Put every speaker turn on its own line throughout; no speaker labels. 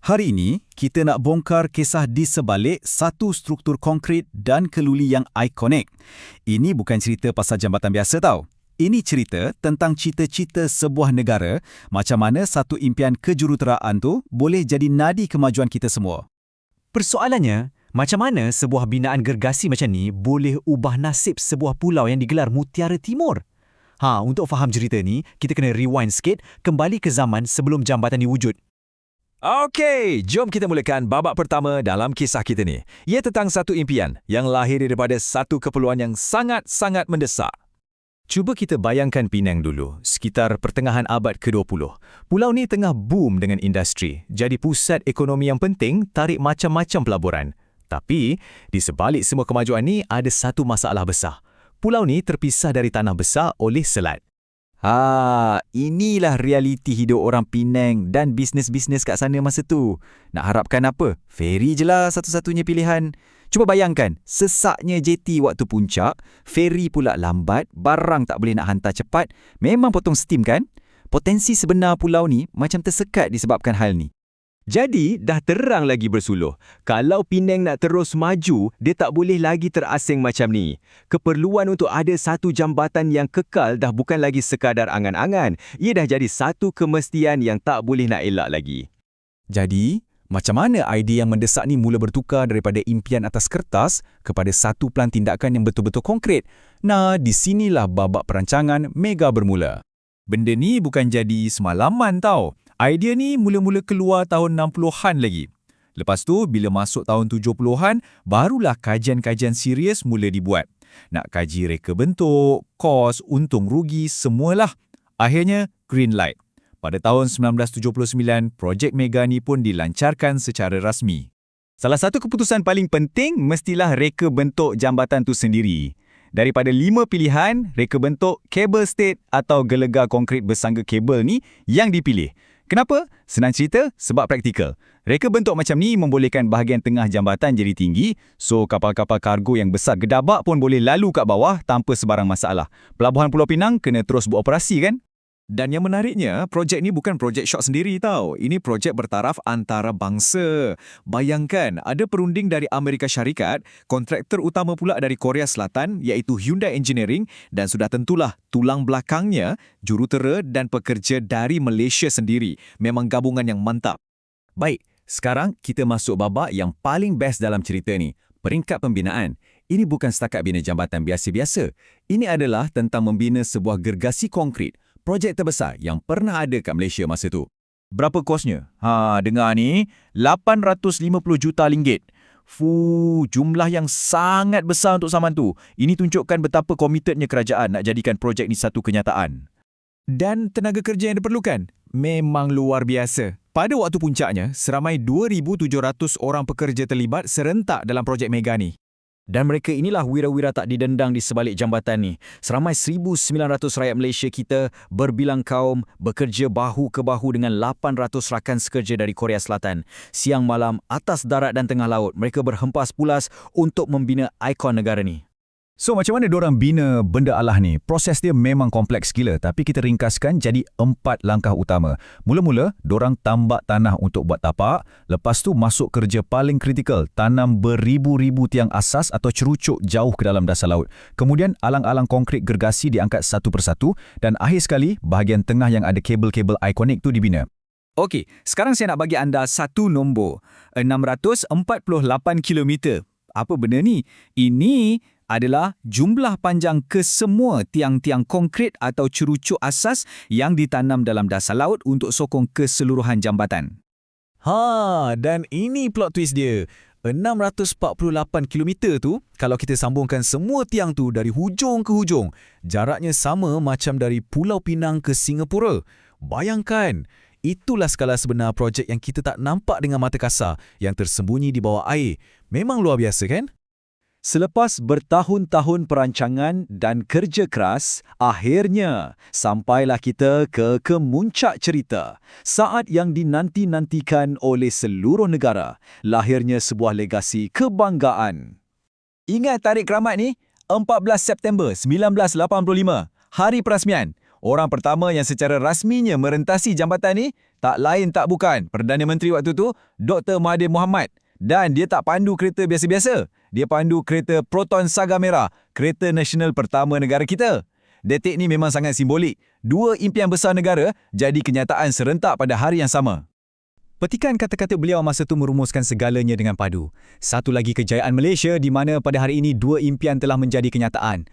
Hari ini, kita nak bongkar kisah di sebalik satu struktur konkret dan keluli yang ikonik. Ini bukan cerita pasal jambatan biasa tau. Ini cerita tentang cita-cita sebuah negara, macam mana satu impian kejuruteraan tu boleh jadi nadi kemajuan kita semua.
Persoalannya, macam mana sebuah binaan gergasi macam ni boleh ubah nasib sebuah pulau yang digelar Mutiara Timur? Untuk faham cerita ni, kita kena rewind sikit, kembali ke zaman sebelum jambatan ni wujud.
Okey, jom kita mulakan babak pertama dalam kisah kita ni. Ia tentang satu impian yang lahir daripada satu keperluan yang sangat-sangat mendesak. Cuba kita bayangkan Penang dulu, sekitar pertengahan abad ke-20. Pulau ni tengah boom dengan industri, jadi pusat ekonomi yang penting, tarik macam-macam pelaburan. Tapi, di sebalik semua kemajuan ni ada satu masalah besar. Pulau ni terpisah dari tanah besar oleh selat. Inilah realiti hidup orang Penang dan bisnes-bisnes kat sana masa tu. Nak harapkan apa? Feri je lah satu-satunya pilihan. Cuba bayangkan, sesaknya JT waktu puncak, feri pula lambat, barang tak boleh nak hantar cepat, memang potong steam kan? Potensi sebenar pulau ni macam tersekat disebabkan hal ni. Jadi, dah terang lagi bersuluh. Kalau Penang nak terus maju, dia tak boleh lagi terasing macam ni. Keperluan untuk ada satu jambatan yang kekal dah bukan lagi sekadar angan-angan. Ia dah jadi satu kemestian yang tak boleh nak elak lagi.
Jadi, macam mana idea yang mendesak ni mula bertukar daripada impian atas kertas kepada satu plan tindakan yang betul-betul konkret? Nah, di sinilah babak perancangan mega bermula. Benda ni bukan jadi semalaman tau. Idea ni mula-mula keluar tahun 60-an lagi. Lepas tu, bila masuk tahun 70-an, barulah kajian-kajian serius mula dibuat. Nak kaji reka bentuk, kos, untung rugi, semualah. Akhirnya, green light. Pada tahun 1979, projek mega ni pun dilancarkan secara rasmi.
Salah satu keputusan paling penting mestilah reka bentuk jambatan tu sendiri. Daripada 5 pilihan, reka bentuk, kabel state atau gelegar konkrit bersangga kabel ni yang dipilih. Kenapa? Senang cerita, sebab praktikal. Reka bentuk macam ni membolehkan bahagian tengah jambatan jadi tinggi, so kapal-kapal kargo yang besar gedabak pun boleh lalu kat bawah tanpa sebarang masalah. Pelabuhan Pulau Pinang kena terus beroperasi kan?
Dan yang menariknya, projek ni bukan projek shot sendiri tau. Ini projek bertaraf antarabangsa. Bayangkan, ada perunding dari Amerika Syarikat, kontraktor utama pula dari Korea Selatan iaitu Hyundai Engineering dan sudah tentulah tulang belakangnya, jurutera dan pekerja dari Malaysia sendiri. Memang gabungan yang mantap.
Baik, sekarang kita masuk babak yang paling best dalam cerita ni. Peringkat pembinaan. Ini bukan setakat bina jambatan biasa-biasa. Ini adalah tentang membina sebuah gergasi konkrit. Projek terbesar yang pernah ada kat Malaysia masa tu.
Berapa kosnya? Dengar ni, 850 juta ringgit. Jumlah yang sangat besar untuk zaman tu. Ini tunjukkan betapa komitednya kerajaan nak jadikan projek ni satu kenyataan.
Dan tenaga kerja yang diperlukan memang luar biasa. Pada waktu puncaknya, seramai 2,700 orang pekerja terlibat serentak dalam projek mega ni.
Dan mereka inilah wira-wira tak didendang di sebalik jambatan ni. Seramai 1,900 rakyat Malaysia kita berbilang kaum bekerja bahu ke bahu dengan 800 rakan sekerja dari Korea Selatan. Siang malam, atas darat dan tengah laut, mereka berhempas pulas untuk membina ikon negara ni.
So, macam mana diorang bina benda Allah ni? Proses dia memang kompleks gila, tapi kita ringkaskan jadi 4 langkah utama. Mula-mula, diorang tambak tanah untuk buat tapak. Lepas tu, masuk kerja paling kritikal, tanam beribu-ribu tiang asas atau cerucuk jauh ke dalam dasar laut. Kemudian, alang-alang konkrit gergasi diangkat satu persatu. Dan akhir sekali, bahagian tengah yang ada kabel-kabel ikonik tu dibina.
Okey, sekarang saya nak bagi anda satu nombor. 648 kilometer. Apa benda ni? Ini adalah jumlah panjang kesemua tiang-tiang konkrit atau cerucuk asas yang ditanam dalam dasar laut untuk sokong keseluruhan jambatan.
Dan ini plot twist dia. 648 km tu, kalau kita sambungkan semua tiang tu dari hujung ke hujung, jaraknya sama macam dari Pulau Pinang ke Singapura. Bayangkan, itulah skala sebenar projek yang kita tak nampak dengan mata kasar, yang tersembunyi di bawah air. Memang luar biasa kan?
Selepas bertahun-tahun perancangan dan kerja keras, akhirnya sampailah kita ke kemuncak cerita. Saat yang dinanti-nantikan oleh seluruh negara, lahirnya sebuah legasi kebanggaan. Ingat tarikh keramat ni? 14 September 1985, hari perasmian. Orang pertama yang secara rasminya merentasi jambatan ni
Tak lain tak bukan, Perdana Menteri waktu tu, Dr. Mahathir Mohamad. Dan dia tak pandu kereta biasa-biasa. Dia pandu kereta Proton Saga Merah, kereta nasional pertama negara kita. Detik ni memang sangat simbolik. Dua impian besar negara jadi kenyataan serentak pada hari yang sama.
Petikan kata-kata beliau masa itu merumuskan segalanya dengan padu. Satu lagi kejayaan Malaysia di mana pada hari ini dua impian telah menjadi kenyataan.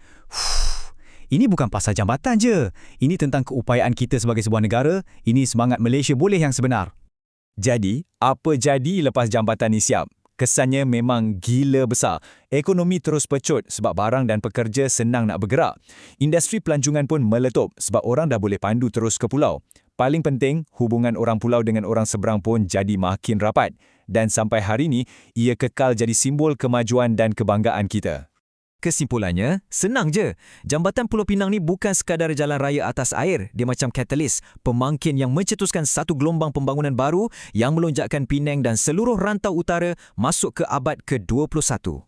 Ini bukan pasal jambatan je. Ini tentang keupayaan kita sebagai sebuah negara. Ini semangat Malaysia boleh yang sebenar. Jadi, apa jadi lepas jambatan ni siap? Kesannya memang gila besar. Ekonomi terus pecut sebab barang dan pekerja senang nak bergerak. Industri pelancongan pun meletup sebab orang dah boleh pandu terus ke pulau. Paling penting, hubungan orang pulau dengan orang seberang pun jadi makin rapat. Dan sampai hari ini, ia kekal jadi simbol kemajuan dan kebanggaan kita.
Kesimpulannya, senang je. Jambatan Pulau Pinang ni bukan sekadar jalan raya atas air. Dia macam katalis, pemangkin yang mencetuskan satu gelombang pembangunan baru yang melonjakkan Penang dan seluruh rantau utara masuk ke abad ke-21.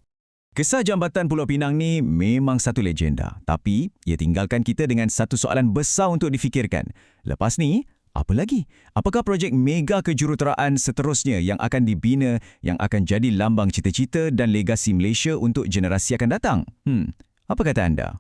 Kisah jambatan Pulau Pinang ni memang satu legenda. Tapi, ia tinggalkan kita dengan satu soalan besar untuk difikirkan. Lepas ni, apa lagi? Apakah projek mega kejuruteraan seterusnya yang akan dibina, yang akan jadi lambang cita-cita dan legasi Malaysia untuk generasi akan datang? Apa kata anda?